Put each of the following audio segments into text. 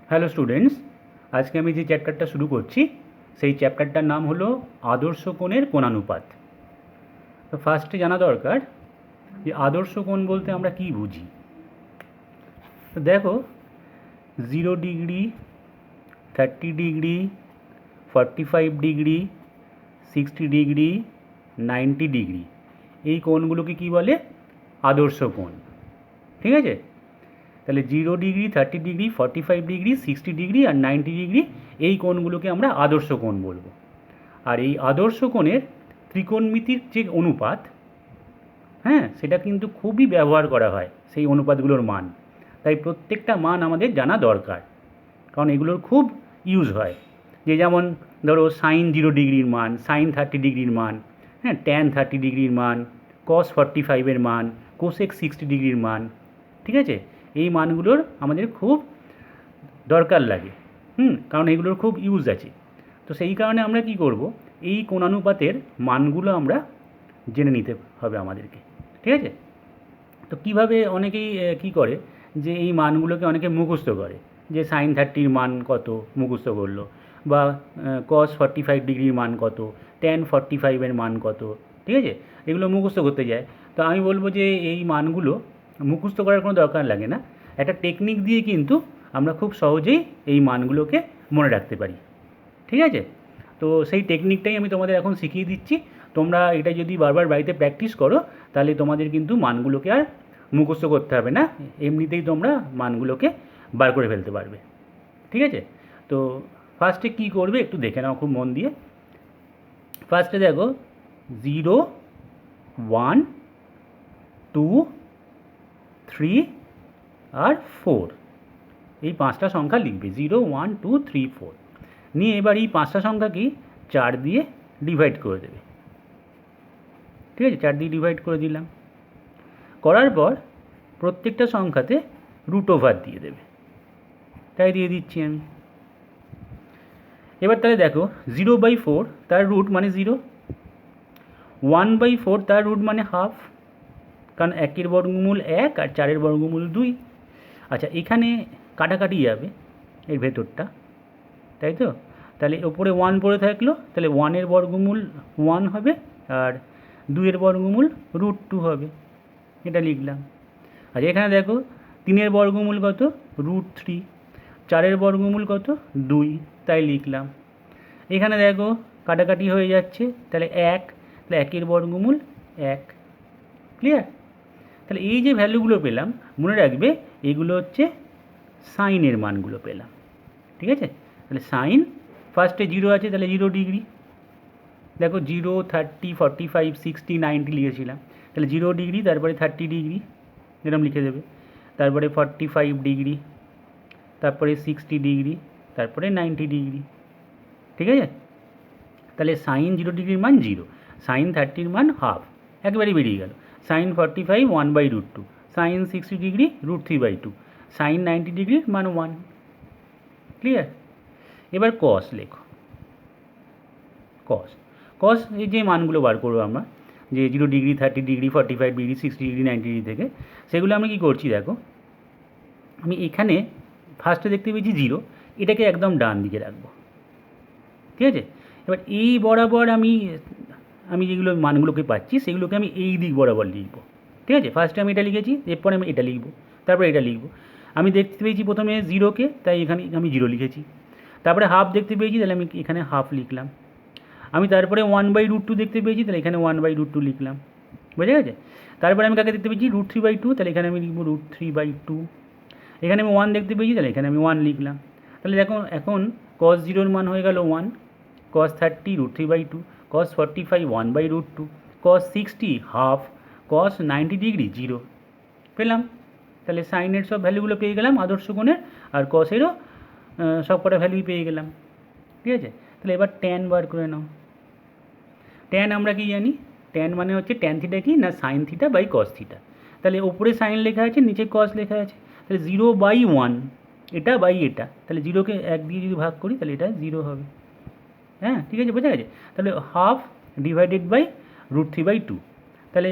Hello students, আজকে আমি যে চ্যাপ্টারটা শুরু করছি সেই চ্যাপ্টারটার নাম হলো আদর্শ কোণের কোণানুপাত। তো ফার্স্টে জানা দরকার যে আদর্শ কোণ বলতে আমরা কী বুঝি। তো দেখো, 0 degree, 30 degree, 45 degree, 60 degree, 90 degree, এই কোণগুলোকে কী বলে? আদর্শ কোণ। ঠিক আছে? তাহলে 0 ডিগ্রি, 30 ডিগ্রি, 45 ডিগ্রি, 60 ডিগ্রি আর 90 ডিগ্রি, এই কোণগুলোকে আমরা আদর্শ কোণ বলবো। আর এই আদর্শ কোণের ত্রিকোণমিতির যে অনুপাত, হ্যাঁ, সেটা কিন্তু খুবই ব্যবহার করা হয় সেই অনুপাতগুলোর মান। তাই প্রত্যেকটা মান আমাদের জানা দরকার, কারণ এগুলোর খুব ইউজ হয়। যে যেমন ধরো সাইন 0 ডিগ্রির মান, সাইন 30 ডিগ্রির মান, হ্যাঁ, ট্যান 30 ডিগ্রির মান, কস 45-এর মান, কোসেক 60 ডিগ্রির মান। ঠিক আছে? এই মানগুলোর আমাদের খুব দরকার লাগে, কারণ এগুলোর খুব ইউজ আছে। তো সেই কারণে আমরা কি করব, এই কোণানুপাতের মানগুলো আমরা জেনে নিতে হবে আমাদেরকে। ঠিক আছে? তো কীভাবে অনেকেই কী করে, যে এই মানগুলোকে অনেকে মুখস্থ করে, যে সাইন 30-র মান কত মুখস্থ করলো, বা কস 45 ডিগ্রির মান কত, ট্যান 45-এর মান কত। ঠিক আছে? এগুলো মুখস্থ করতে যায়। তো আমি বলবো যে এই মানগুলো মুখস্থ করার কোনো দরকার লাগে না, একটা টেকনিক দিয়ে কিন্তু আমরা খুব সহজেই এই মানগুলোকে মনে রাখতে পারি। ঠিক আছে? তো সেই টেকনিকটাই আমি তোমাদের এখন শিখিয়ে দিচ্ছি। তোমরা এটা যদি বারবার বাড়িতে প্র্যাকটিস করো, তাহলে তোমাদের কিন্তু মানগুলোকে আর মুখস্থ করতে হবে না, এমনিতেই তোমরা মানগুলোকে বার করে ফেলতে পারবে। ঠিক আছে? তো ফার্স্টে কী করবে একটু দেখে নাও খুব মন দিয়ে। ফার্স্টে দেখো, 0, 1, 2, 3 আর 4, এই 5টা সংখ্যা লিখবে। 0, 1, 2, 3, 4 নিয়ে এবার এই 5টা সংখ্যাকেই 4 দিয়ে ডিভাইড করে দেবে। ঠিক আছে? 4 দিয়ে ডিভাইড করে দিলাম। করার পর প্রত্যেকটা সংখ্যাতে √ওভার দিয়ে দেবে। তাই দিয়ে দিচ্ছি আমি। এবার তাহলে দেখো, 0/4 তার রুট মানে 0, 1/4 তার রুট মানে হাফ, কারণ 1-এর বর্গমূল 1 আর 4-এর বর্গমূল 2। আচ্ছা, এখানে কাটাকাটি যাবে এর ভেতরটা, তাই তো? তাহলে ওপরে 1 পড়ে থাকলো, তাহলে 1-এর বর্গমূল 1 হবে, আর 2-এর বর্গমূল √2 হবে। এটা লিখলাম। আচ্ছা, এখানে দেখো, 3-এর বর্গমূল কত? √3, 4-এর বর্গমূল কত? 2, তাই লিখলাম। এখানে দেখো কাটাকাটি হয়ে যাচ্ছে, তাহলে 1, তাহলে 1-এর বর্গমূল 1। ক্লিয়ার? তাহলে এই যে ভ্যালুগুলো পেলাম, মনে রাখবে এগুলো হচ্ছে সাইনের মানগুলো পেলাম। ঠিক আছে? তাহলে সাইন, ফার্স্টে 0 আছে, তাহলে 0 ডিগ্রি। দেখো 0, 30, 45, 60, 90 লিখেছিলাম, তাহলে 0 ডিগ্রি, তারপরে 30 ডিগ্রি এরকম লিখে দেবে, তারপরে 45 ডিগ্রি, তারপরে 60 ডিগ্রি, তারপরে 90 ডিগ্রি। ঠিক আছে? তাহলে সাইন 0 ডিগ্রির মান 0, সাইন 30-র মান হাফ, একবারই বেরিয়ে গেল। সাইন 45 1/√2, সাইন 60 ডিগ্রি √3/2, সাইন 90 ডিগ্রির মান 1। ক্লিয়ার? এবার কস লেখো। কস, কস এই যে মানগুলো বার করবো আমরা, যে 0 degree, 30 degree, 45 degree, 60 degree, 90 degree থেকে, সেগুলো আমি কী করছি দেখো, আমি এখানে ফার্স্টে দেখতে পেয়েছি 0, এটাকে একদম ডান দিকে রাখবো। ঠিক আছে? এবার এই বরাবর আমি যেগুলো মানগুলোকে পাচ্ছি সেগুলোকে আমি এই দিক বরাবর লিখব। ঠিক আছে? ফার্স্টে আমি এটা লিখেছি, এরপরে আমি এটা লিখব, তারপরে এটা লিখব। আমি দেখতে পেয়েছি প্রথমে 0কে, তাই এখানে আমি 0 লিখেছি। তারপরে হাফ দেখতে পেয়েছি, তাহলে আমি এখানে হাফ লিখলাম। আমি তারপরে 1/√2 দেখতে পেয়েছি, তাহলে এখানে 1/√2 লিখলাম। বুঝে গেছে? তারপরে আমি কাকে দেখতে পেয়েছি? √3/2, তাহলে এখানে আমি লিখব √3/2। এখানে আমি 1 দেখতে পেয়েছি, তাহলে এখানে আমি 1 লিখলাম। তাহলে দেখো, এখন cos 0-র মান হয়ে গেল 1, cos 30 √3/2, cos 45 1/√2, cos 60 half, cos 90 degree 0 পেলাম। তাহলে সাইনের সব ভ্যালুগুলো পেয়ে গেলাম আদর্শ কোণের, আর কসেরও সব কটা ভ্যালুই পেয়ে গেলাম। ঠিক আছে? তাহলে এবার ট্যান বার করে নাও। ট্যান আমরা কি জানি? ট্যান মানে হচ্ছে ট্যান থিটা কি না, sine theta by cos theta. তাহলে ওপরে সাইন লেখা আছে, নিচে কস লেখা আছে, তাহলে 0/1 এটা বাই এটা, তাহলে 0কে 1 দিয়ে যদি ভাগ করি তাহলে এটা 0 হবে। হ্যাঁ, ঠিক আছে, বোঝা গেছে? তাহলে হাফ ডিভাইডেড বাই √3/2, তাহলে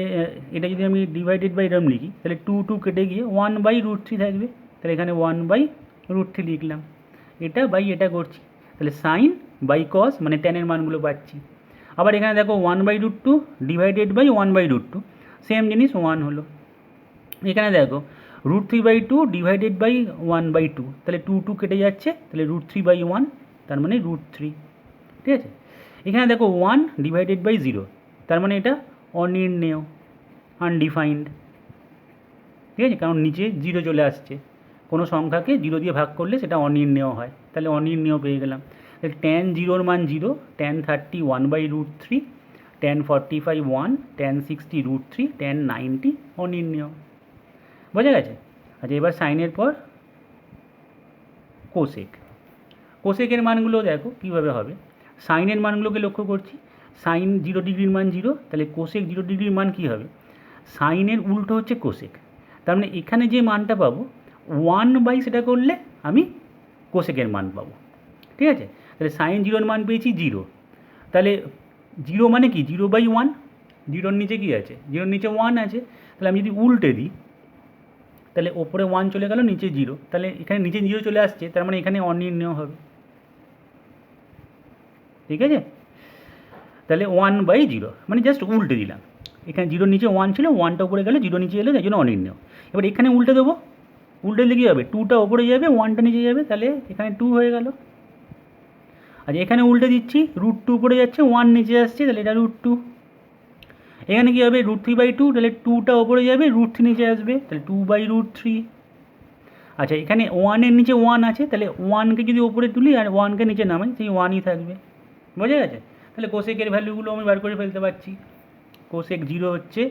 এটা যদি আমি ডিভাইডেড বাই এরম লিখি, তাহলে 2 কেটে গিয়ে 1/√3 থাকবে, তাহলে এখানে 1/√3 লিখলাম। এটা বাই এটা করছি, তাহলে সাইন বাই কস মানে ট্যানের মানগুলো পাচ্ছি। আবার এখানে দেখো 1/√2 ডিভাইডেড বাই 1/√2, সেম জিনিস 1 হলো। এখানে দেখো √3/2 ডিভাইডেড বাই 1/2, তাহলে 2 কেটে যাচ্ছে, তাহলে √3/1 তার মানে √3, ঠিক আছে। এখানে দেখো 1 ডিভাইডেড বাই 0, তার মানে এটা অনির্ণেয়, আনডিফাইন্ড, ঠিক আছে, কারণ নিচে 0 চলে আসছে। কোনো সংখ্যাকে 0 দিয়ে ভাগ করলে সেটা অনির্ণেয় হয়, তাহলে অনির্ণেয় পেয়ে গেলাম। তাহলে tan 0 মান 0, tan 30 1/√3, tan 45 1, tan 60 √3, tan 90 অনির্ণেয়। বোঝা গেছে? আচ্ছা, এবার সাইনের পর কোসেক। কোসেকের মানগুলো দেখো কীভাবে হবে। সাইনের মানগুলোকে লক্ষ্য করছি, সাইন 0 ডিগ্রির মান 0, তাহলে কোসেক 0 ডিগ্রির মান কী হবে, সাইনের উল্টো হচ্ছে কোসেক। তার মানে এখানে যে মানটা পাবো 1 সেটা করলে আমি কোসেকের মান পাবো, ঠিক আছে। তাহলে সাইন 0-র মান পেয়েছি 0, তাহলে 0 মানে কি 0/1, 0-র নিচে কী আছে, 0-র নিচে 1 আছে, তাহলে আমি যদি উল্টে দিই তাহলে ওপরে 1 চলে গেল, নিচে 0, তাহলে এখানে নিচে 0 চলে আসছে, তার মানে এখানে অনির্ণেয় হবে, ঠিক আছে। তাহলে 1/0 মানে জাস্ট উল্টে দিলাম, এখানে 0-র নিচে 1 ছিল, 1টা উপরে গেলে 0 নিচে এলো, তাই জন্য অনির্ণেয়। এবার এখানে উল্টে দেবো, উল্টে দিলে কী হবে, 2টা ওপরে যাবে, 1টা নিচে যাবে, তাহলে এখানে 2 হয়ে গেল। আচ্ছা, এখানে উল্টে দিচ্ছি, √2 উপরে যাচ্ছে, 1 নিচে আসছে, তাহলে এটা √2। এখানে কী হবে, √3/2, তাহলে 2টা ওপরে যাবে, √3 নিচে আসবে, তাহলে 2/√3। আচ্ছা, এখানে 1-এর নিচে 1 আছে, তাহলে 1কে যদি ওপরে তুলি আর 1কে নিচে নামাই, সেই 1ই থাকবে। বোঝা গেছে? তাহলে কোসেকের ভ্যালুগুলো আমি বার করে ফেলতে পারছি। কোসেক 0 হচ্ছে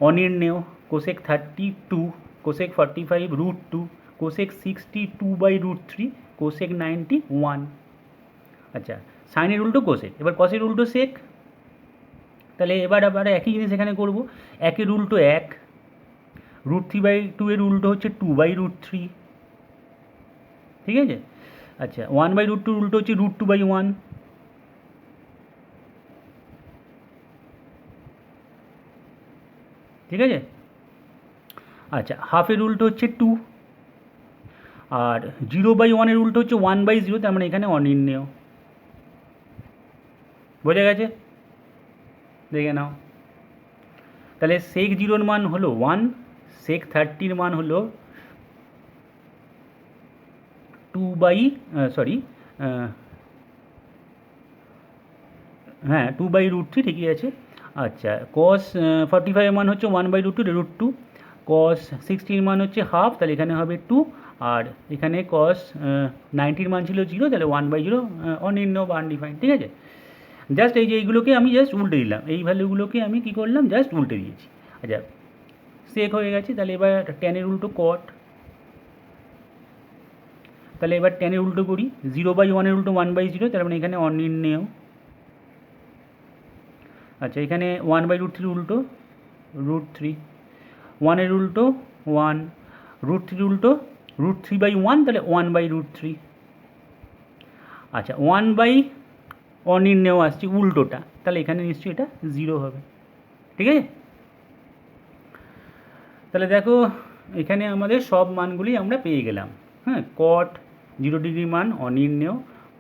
অনির্ণেয়, কোসেক 32, কোসেক 45 √2, কোসেক 60 2/√3, কোসেক 90 1। আচ্ছা, সাইনের উল্টো কোসেক, এবার কসের উল্টো সেক। তাহলে এবার আবার একই জিনিস এখানে করব, 1-এর উল্টো 1, √3/2 এর উল্টো হচ্ছে 2/√3, ঠিক আছে। আচ্ছা, 1/√2 উল্টো হচ্ছে √2/1, ঠিক আছে। আচ্ছা, হাফের উল্টো হচ্ছে 2, আর 0/1-এর উল্টো হচ্ছে 1/0, তার মানে এখানে অনির্ণেয়। বোঝা গেছে? দেখে নাও। তাহলে সেক 0-র মান হলো 1, সেক 30-র মান হলো 2/√3, ঠিকই আছে। আচ্ছা, কস 45-এর মান হচ্ছে 1/√2, √2, কস 60-র মান হচ্ছে হাফ, তাহলে এখানে হবে 2, আর এখানে কস 90-র মান ছিল 0, তাহলে 1/0 অনির্ণেয় বা আনডিফাইন্ড, ঠিক আছে। জাস্ট এই যে এইগুলোকে আমি জাস্ট উল্টে দিলাম, এই ভ্যালুগুলোকে আমি কী করলাম, জাস্ট উল্টে দিয়েছি। আচ্ছা, সেক হয়ে গেছে। তাহলে এবার ট্যানের উল্টো কট, তাহলে এবার ট্যানের উল্টো করি, 0/1-এর উল্টো 1/0, তার মানে এখানে অনির্ণেয়। আচ্ছা, এখানে 1/√3 উল্টো √3, 1-এর উল্টো 1, √3 উল্টো √3/1, তাহলে 1/√3। আচ্ছা, 1 অনির্ণেয় আসছে উল্টোটা, তাহলে এখানে নিশ্চয়ই এটা 0 হবে, ঠিক আছে। তাহলে দেখো এখানে আমাদের সব মানগুলি আমরা পেয়ে গেলাম। হ্যাঁ, কট 0 ডিগ্রির মান অনির্ণেয়,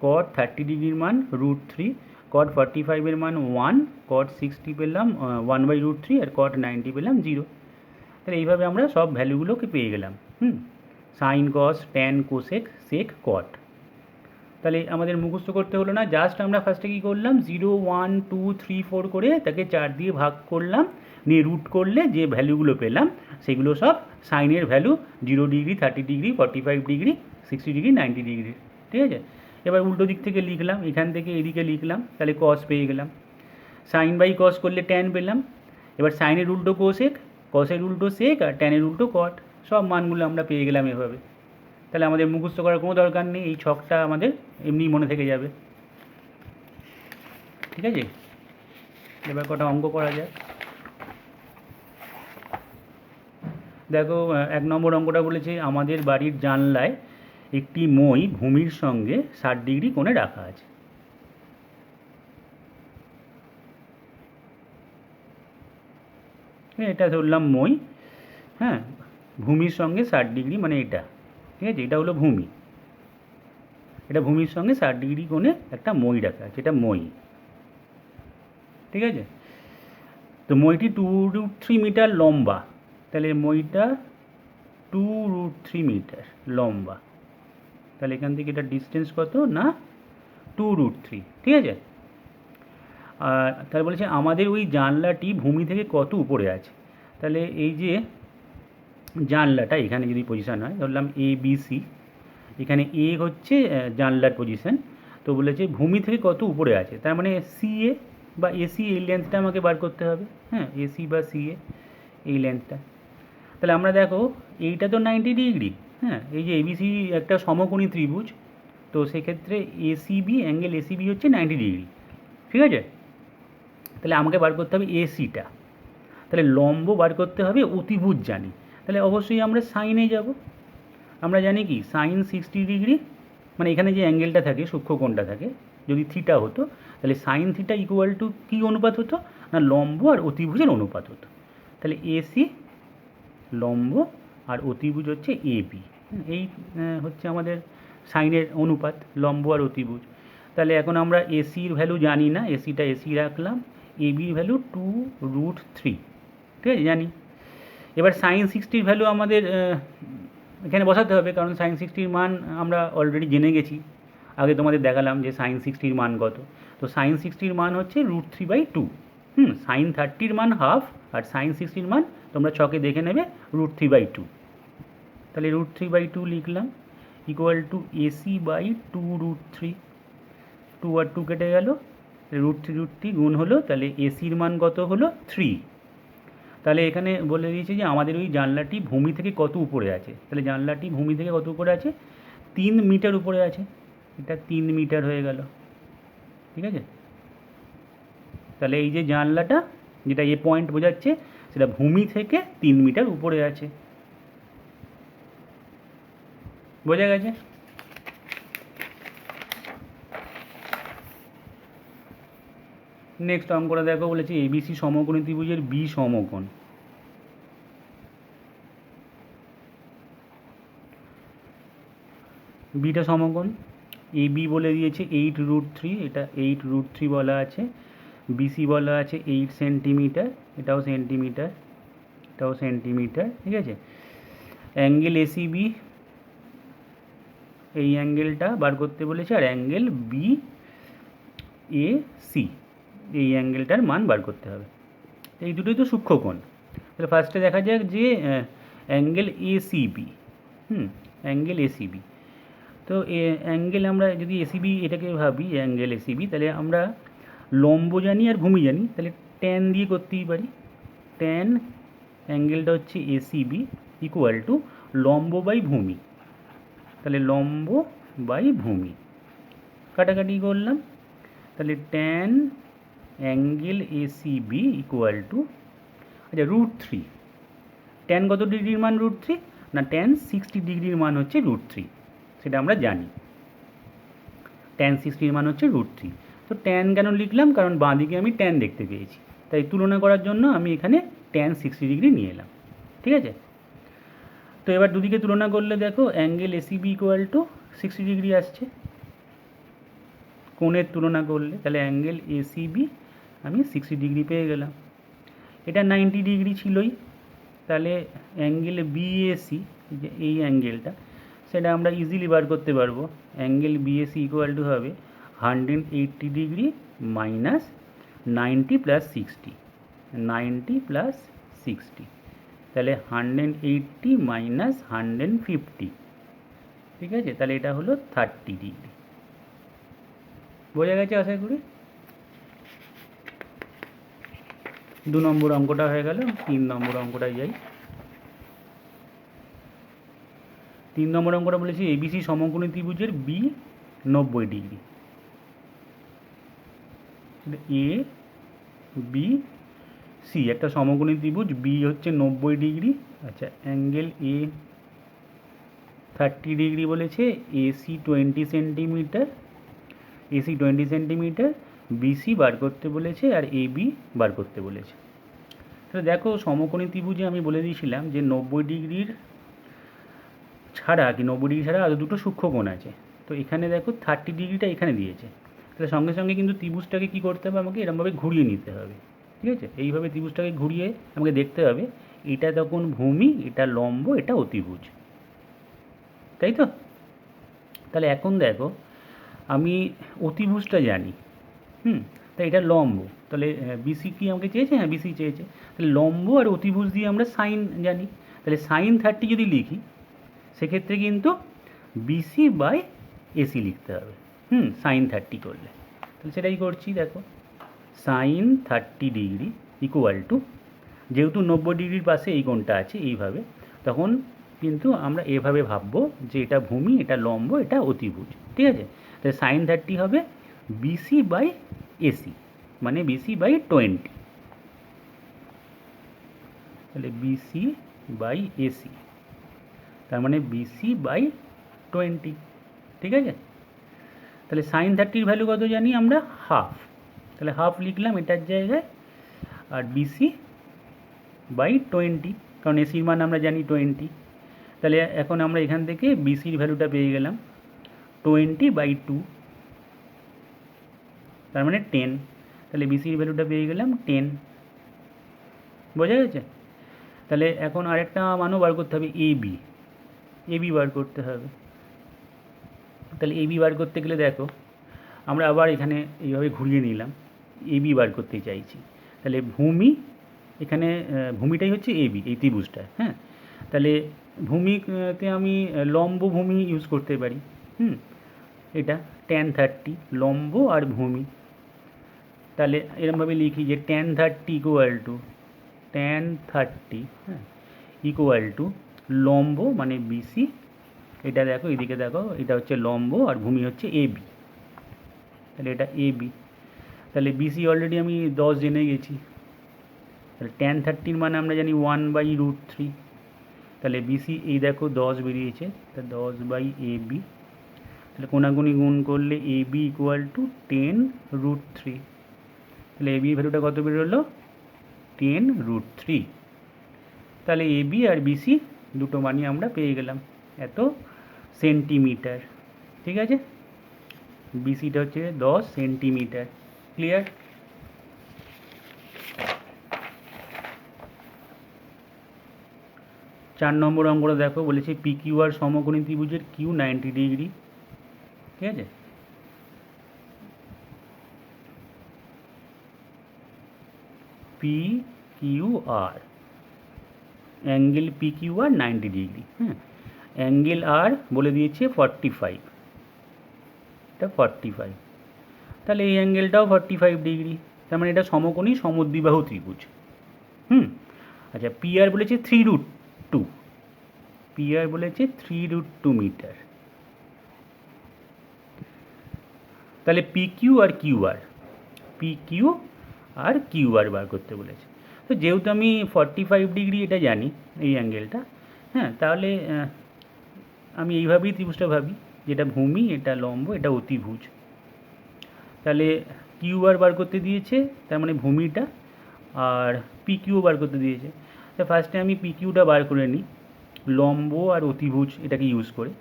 কট 30 ডিগ্রির মান √3, কট 45-এর মান 1, কট 60 পেলাম 1/√3, আর কট 90 পেলাম 0। তাহলে এইভাবে আমরা সব ভ্যালুগুলোকে পেয়ে গেলাম। সাইন, কস, ট্যান, কোসেক, সেক, কট। তাহলে আমাদের মুখস্থ করতে হলো না, জাস্ট আমরা ফার্স্টে কী করলাম, 0 1 2 3 4 করে তাকে 4 দিয়ে ভাগ করলাম, নিয়ে রুট করলে যে ভ্যালুগুলো পেলাম সেগুলো সব সাইনের value, 0 degree, 30 degree, 45 degree, 60 degree, 90 degree, ঠিক আছে। এবার উল্টো দিক থেকে লিখলাম, এখান থেকে এদিকে লিখলাম, তাহলে কস পেয়ে গেলাম। সাইন বাই কস করলে ট্যান পেলাম। এবার সাইনের উল্টো কোসেক, কসের উল্টো সেক, আর ট্যানের উল্টো কট, সব মানগুলো আমরা পেয়ে গেলাম এভাবে। তাহলে আমাদের মুখস্থ করার কোনো দরকার নেই, এই ছকটা আমাদের এমনিই মনে থেকে যাবে, ঠিক আছে। এবার কটা অঙ্ক করা যায়। দেখো 1 নম্বর অঙ্কটা বলেছে, আমাদের বাড়ির জানলায় একটি মই ভূমির সঙ্গে 60 ডিগ্রি কোণে রাখা আছে। এটা ধরলাম মই, হ্যাঁ, ভূমির সঙ্গে 60 ডিগ্রি মানে এটা, ঠিক আছে, এটা হলো ভূমি। এটা ভূমির সঙ্গে 60 ডিগ্রি কোণে একটা মই রাখা আছে, এটা মই। ঠিক আছে, তো মইটি 2√3 মিটার লম্বা, তাহলে মইটা 2√3 মিটার লম্বা, তাহলে এখান থেকে এটা ডিস্টেন্স কত না 2√3। ঠিক আছে, আর তাহলে বলেছে আমাদের ওই জানলাটি ভূমি থেকে কত উপরে আছে। তাহলে এই যে জানলাটা এখানে যদি পজিশান হয়, ধরলাম এ বি সি, এখানে এ হচ্ছে জানলার পজিশান, তো বলেছে ভূমি থেকে কত উপরে আছে, তার মানে সি এ বা এসি এই লেন্থটা আমাকে বার করতে হবে। হ্যাঁ, এসি বা সি এ এই লেন্থটা, তাহলে আমরা দেখো এইটা তো 90 ডিগ্রি। হ্যাঁ, এই যে এবিসি একটা সমকোণী ত্রিভুজ, তো সেক্ষেত্রে এসিবি অ্যাঙ্গেল এসিবি হচ্ছে 90 ডিগ্রি। ঠিক আছে, তাহলে আমাকে বার করতে হবে এসিটা, তাহলে লম্ব বার করতে হবে, অতিভুজ জানি, তাহলে অবশ্যই আমরা সাইনে যাব। আমরা জানি কি সাইন 60 ডিগ্রি, মানে এখানে যে অ্যাঙ্গেলটা থাকে সূক্ষ্মকোণটা থাকে, যদি থিটা হতো তাহলে সাইন থিটা ইকুয়াল টু কী অনুপাত হতো না লম্ব আর অতিভুজের অনুপাত হতো। তাহলে এসি লম্ব আর অতিভুজ হচ্ছে এবি, এই হচ্ছে আমাদের সাইনের অনুপাত, লম্ব আর অতিভুজ। তাহলে এখন আমরা এসির ভ্যালু জানি না, এসিটা এসি রাখলাম, এবির ভ্যালু 2√3। ঠিক আছে, জানি। এবার সাইন 60 ভ্যালু আমাদের এখানে বসাতে হবে, কারণ সাইন 60 মান আমরা অলরেডি জেনে গেছি, আগে তোমাদের দেখালাম যে সাইন 60 মান কত। তো সাইন 60 মান হচ্ছে √3/2। সাইন 30 মান হাফ, আর সাইন 60 মান তোমরা ছকে দেখে নেবে √3/2। তাহলে √3/2 লিখলাম ইকুয়াল টু এসি বাই 2√3, 2 আর 2 কেটে গেল, √3 গুণ হলো, তাহলে এসির মান কত হলো 3। তাহলে এখানে বলে দিয়েছে যে আমাদের ওই জানলাটি ভূমি থেকে কত উপরে আছে, তাহলে জানলাটি ভূমি থেকে কত উপরে আছে 3 মিটার উপরে আছে, এটা 3 মিটার হয়ে গেল। ঠিক আছে, তাহলে এই যে জানলাটা যেটা এ পয়েন্ট বোঝাচ্ছে সেটা ভূমি থেকে 3 মিটার উপরে আছে। বোঝা গেছে? নেক্সট অঙ্কটা দেখো, বলেছে এবিসি সমকোণী ত্রিভুজের বি সমকোণ। বিটা সমকোণ, এবি বলে দিয়েছে 8√3, এটা 8√3 বলা আছে, বিসি বলা আছে 8 সেন্টিমিটার, এটাও সেন্টিমিটার, এটাও সেন্টিমিটার। ঠিক আছে, অ্যাঙ্গেল এসিবি এই অ্যাঙ্গেলটা বার করতে বলেছে, আর অ্যাঙ্গেল বি এ সি এই অ্যাঙ্গেলটার মান বার করতে হবে। এই দুটোই তো সূক্ষ্মকোণ। তাহলে ফার্স্টে দেখা যাক যে অ্যাঙ্গেল এসিবি, অ্যাঙ্গেল এসিবি। তো অ্যাঙ্গেল আমরা যদি এসিবি এটাকে ভাবি অ্যাঙ্গেল এসিবি, তাহলে আমরা লম্ব জানি আর ভূমি জানি, তাহলে ট্যান দিয়ে করতেই পারি। ট্যান অ্যাঙ্গেলটা হচ্ছে এসিবি ইকুয়াল টু লম্ব বাই ভূমি, তাহলে লম্ব বাই ভূমি কাটাকাটি করলাম, তাহলে tan angle ACB equal to, আচ্ছা √3, ট্যান কত ডিগ্রির মান √3 না ট্যান 60 ডিগ্রির মান হচ্ছে √3, সেটা আমরা জানি, ট্যান 60 মান হচ্ছে √3। তো ট্যান কেন লিখলাম, কারণ বাঁ দিকে আমি ট্যান দেখতে পেয়েছি, তাই তুলনা করার জন্য আমি এখানে ট্যান 60 ডিগ্রি নিয়ে এলাম। ঠিক আছে, তো এবার দুদিকে তুলনা করলে দেখো angle ACB equal to 60 degree আসছে কোণের তুলনা করলে, তাহলে অ্যাঙ্গেল এসিবি আমি 60 ডিগ্রি পেয়ে গেলাম। এটা 90 ডিগ্রি ছিলই, তাহলে অ্যাঙ্গেল বিএসি যে এই অ্যাঙ্গেলটা সেটা আমরা ইজিলি বার করতে পারবো। অ্যাঙ্গেল বিএসি ইকুয়াল টু হবে 180 ডিগ্রি মাইনাস 90 প্লাস 60, 90 প্লাস 60, তাহলে 180 মাইনাস 150। ঠিক আছে, তাহলে এটা হলো 30 ডিগ্রি। বোঝা গেছে আশা করি। 2 নম্বর অঙ্কটা হয়ে গেল, 3 নম্বর অঙ্কটায় যাই। 3 নম্বর অঙ্কটা বলেছি এবিসি সমকোণী ত্রিভুজের B 90 degree, A B C একটা সমকোণী ত্রিভুজ, বি হচ্ছে 90 ডিগ্রি। আচ্ছা, অ্যাঙ্গেল এ 30 ডিগ্রি বলেছে, AC 20 centimetre, AC 20 centimetre, BC বার করতে বলেছে, আর এবি বার করতে বলেছে। তাহলে দেখো সমকোণী ত্রিভুজে আমি বলে দিয়েছিলাম যে 90 ডিগ্রির ছাড়া কি 90 ডিগ্রি ছাড়া আরও দুটো সূক্ষ্মকোণ আছে, তো এখানে দেখো 30 ডিগ্রিটা এখানে দিয়েছে, তাহলে সঙ্গে সঙ্গে কিন্তু ত্রিভুজটাকে কী করতে হবে, আমাকে এরমভাবে ঘুরিয়ে নিতে হবে। ঠিক আছে, এইভাবে ত্রিভুজটাকে ঘুরিয়ে আমাকে দেখতে হবে এটা তখন ভূমি, এটা লম্ব, এটা অতিভুজ, তাই তো? তাহলে এখন দেখো আমি অতিভুজটা জানি, তাই এটা লম্ব, তাহলে বিসি কি আমাকে চেয়েছে? হ্যাঁ, বিসি চেয়েছে। তাহলে লম্ব আর অতিভুজ দিয়ে আমরা সাইন জানি, তাহলে সাইন 30 যদি লিখি সেক্ষেত্রে কিন্তু বিসি বাই এসি লিখতে হবে, সাইন 30 করলে। তাহলে সেটাই করছি, দেখো সাইন 30 ডিগ্রি ইকুয়াল টু, যেহেতু 90 ডিগ্রির পাশে এই কোণটা আছে এইভাবে, তখন কিন্তু আমরা এভাবে ভাববো যে এটা ভূমি, এটা লম্ব, এটা অতিভুজ। ঠিক আছে, তাহলে সাইন 30 হবে বিসি বাই এসি, মানে বিসি বাই 20, তাহলে বিসি বাই এসি, তার মানে বিসি বাই 20। ঠিক আছে, তাহলে সাইন 30-র ভ্যালু কত জানি আমরা? হাফ, তাহলে হাফ লিখলাম এটার জায়গায়, আর বিসি বাই 20, কারণ এসির মান আমরা জানি 20। তাহলে এখন আমরা এখান থেকে বিসির ভ্যালুটা পেয়ে গেলাম 20/2, তার মানে 10, তাহলে বিসির ভ্যালুটা পেয়ে গেলাম 10। বোঝা গেছে? তাহলে এখন আরেকটা মানও বার করতে হবে, এবি বার করতে হবে। তাহলে এবি বার করতে গেলে দেখো আমরা আবার এখানে এইভাবে ঘুরিয়ে নিলাম, এবি বার করতে চাইছি। তাহলে ভূমি, এখানে ভূমিটাই হচ্ছে এবি, এই ত্রিভুজটা। হ্যাঁ, তাহলে ভূমিতে আমি লম্ব ভূমি ইউজ করতে পারি। এটা tan 30 লম্ব আর ভূমি, তাহলে এরমভাবে লিখি যে tan 30 ইকুয়াল টু tan 30, হ্যাঁ, ইকুয়াল টু লম্ব মানে বিসি, এটা দেখো এদিকে দেখো, এটা হচ্ছে লম্ব আর ভূমি হচ্ছে এবি, তাহলে এটা এবি। তাহলে বিসি অলরেডি আমি 10 জেনে গেছি, তাহলে tan 30-র মানে আমরা জানি 1/√3, তাহলে বিসি এই দেখো 10 বেরিয়েছে, তা 10/AB, তাহলে কোনাগুনি গুণ করলে এবি ইকুয়াল টু 10√3, তাহলে এবি ভ্যালুটা কত বেরোলো? 10√3। তাহলে এবি আর বিসি দুটো মানই আমরা পেয়ে গেলাম এত সেন্টিমিটার। ঠিক আছে, বিসিটা হচ্ছে 10 সেন্টিমিটার। ক্লিয়ার? চার নম্বর অঙ্কটা দেখো, বলেছে পি কিউ আর সমকোণী ত্রিভুজের কিউ 90 ডিগ্রি। ঠিক আছে, P Q R, angle P Q R 90 degree. হ্যাঁ, অ্যাঙ্গেল আর বলে দিয়েছে 45, এটা 45, তাহলে এই অ্যাঙ্গেলটাও 45 ডিগ্রি, তার মানে এটা সমকোণী সমদ্বিবাহু ত্রিভুজ। আচ্ছা, পি আর বলেছে 3√2, পি আর বলেছে 3√2 মিটার। তাহলে P Q R Q R, P Q R Q R বার করতে বলেছে। তো যেহেতু আমি 45 ডিগ্রি এটা জানি, এই অ্যাঙ্গেলটা, হ্যাঁ, তাহলে আমি এইভাবেই ত্রিভুজটা ভাবি, যেটা ভূমি, এটা লম্ব, এটা অতিভুজ। তাহলে কিউ আর বার করতে দিয়েছে, তার মানে ভূমিটা, আর পি কিউ বার করতে দিয়েছে। তো ফার্স্টে আমি পি কিউটা বার করে নিই, লম্ব আর অতিভুজ এটাকে ইউজ করে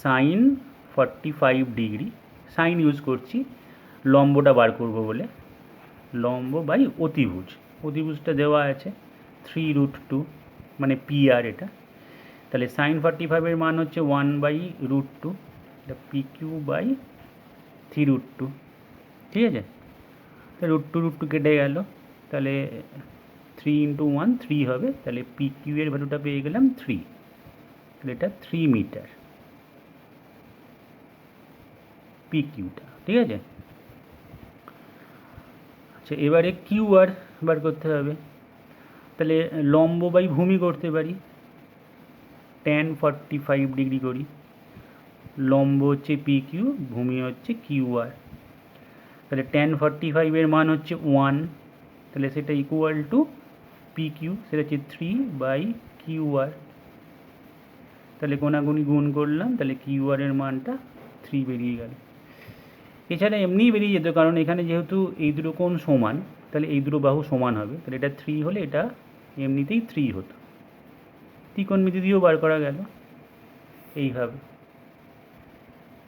সাইন 45 ডিগ্রি, সাইন ইউজ করছি, লম্বটা বার করব বলে, লম্ব বাই অতিভুজ, অতিভুজটা দেওয়া আছে 3√2, মানে পি আর এটা। তাহলে সাইন 45-এর মান হচ্ছে 1/√2, এটা পি কিউ বাই 3√2। ঠিক আছে, √2 কেটে গেল, তাহলে 3 × 1 3 হবে, তাহলে পি কিউ এর ভ্যালুটা পেয়ে গেলাম 3, তাহলে এটা 3 মিটার পি কিউটা। ঠিক আছে, আচ্ছা এবারে কিউ আর বার করতে হবে, তাহলে লম্ব বাই ভূমি করতে পারি, tan 45 ডিগ্রি করি, লম্ব হচ্ছে পি কিউ, ভূমি হচ্ছে কিউ আর, তাহলে tan 45-এর মান হচ্ছে 1, তাহলে সেটা ইকুয়াল টু পি কিউ, সেটা হচ্ছে 3/QR, তাহলে কোনাগুনি গুণ করলাম, তাহলে কিউ আর এর মানটা 3 বেরিয়ে গেল। এছাড়া এমনিই বেরিয়ে যেত, কারণ এখানে যেহেতু এই দুটো কোণ সমান, তাহলে এই দুটো বাহু সমান হবে, তাহলে এটা 3 হলে এটা এমনিতেই 3 হতো। ত্রিকোণমিতি দিয়েও বার করা গেল এইভাবে।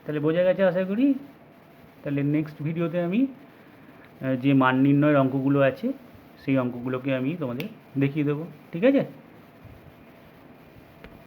তাহলে বোঝা গেছে আশা করি। তাহলে নেক্সট ভিডিওতে আমি যে মান নির্ণয়ের অঙ্কগুলো আছে সেই অঙ্কগুলোকে আমি তোমাদের দেখিয়ে দেবো, ঠিক আছে।